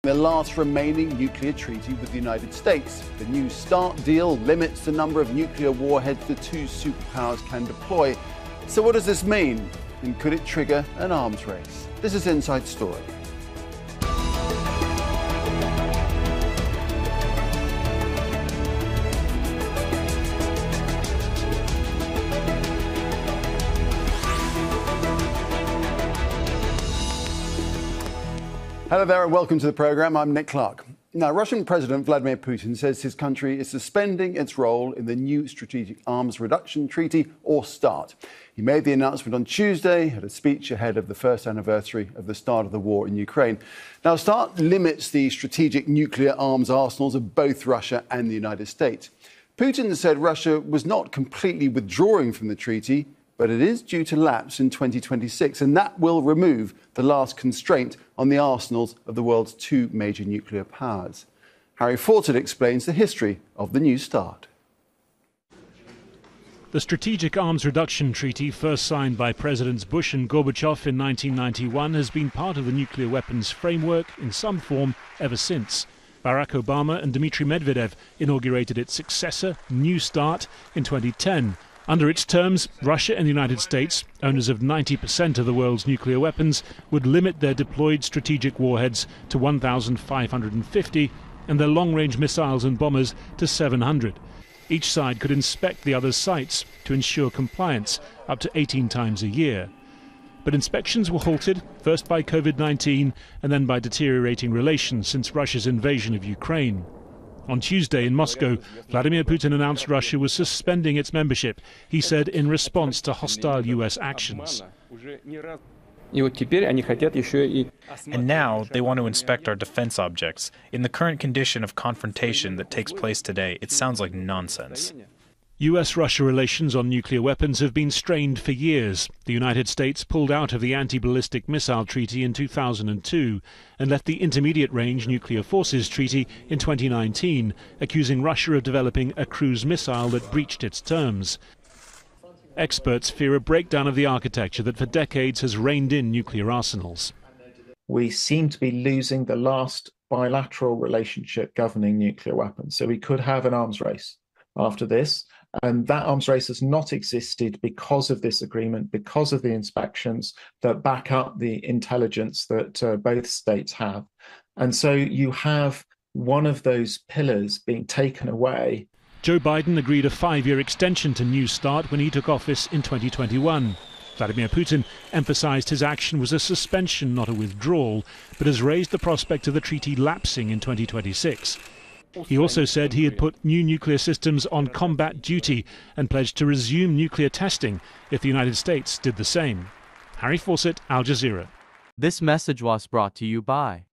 The last remaining nuclear treaty with the United States. The New START deal limits the number of nuclear warheads the two superpowers can deploy. So what does this mean? And could it trigger an arms race? This is Inside Story. Hello there and welcome to the programme. I'm Nick Clark. Now, Russian President Vladimir Putin says his country is suspending its role in the new Strategic Arms Reduction Treaty, or START. He made the announcement on Tuesday at a speech ahead of the first anniversary of the start of the war in Ukraine. Now, START limits the strategic nuclear arms arsenals of both Russia and the United States. Putin said Russia was not completely withdrawing from the treaty, but it is due to lapse in 2026, and that will remove the last constraint on the arsenals of the world's two major nuclear powers. Harry Fawcett explains the history of the New START. The Strategic Arms Reduction Treaty, first signed by Presidents Bush and Gorbachev in 1991, has been part of the nuclear weapons framework in some form ever since. Barack Obama and Dmitry Medvedev inaugurated its successor, New START, in 2010. Under its terms, Russia and the United States, owners of 90% of the world's nuclear weapons, would limit their deployed strategic warheads to 1,550 and their long-range missiles and bombers to 700. Each side could inspect the other's sites to ensure compliance up to 18 times a year. But inspections were halted, first by COVID-19 and then by deteriorating relations since Russia's invasion of Ukraine. On Tuesday in Moscow, Vladimir Putin announced Russia was suspending its membership, he said, in response to hostile US actions. And now they want to inspect our defense objects. In the current condition of confrontation that takes place today, it sounds like nonsense. US-Russia relations on nuclear weapons have been strained for years. The United States pulled out of the Anti-Ballistic Missile Treaty in 2002 and left the Intermediate-Range Nuclear Forces Treaty in 2019, accusing Russia of developing a cruise missile that breached its terms. Experts fear a breakdown of the architecture that for decades has reined in nuclear arsenals. We seem to be losing the last bilateral relationship governing nuclear weapons, so we could have an arms race after this. And that arms race has not existed because of this agreement, because of the inspections that back up the intelligence that both states have. And so you have one of those pillars being taken away. Joe Biden agreed a 5-year extension to New START when he took office in 2021. Vladimir Putin emphasized his action was a suspension, not a withdrawal, but has raised the prospect of the treaty lapsing in 2026. He also said he had put new nuclear systems on combat duty and pledged to resume nuclear testing if the United States did the same. Harry Fawcett, Al Jazeera. This message was brought to you by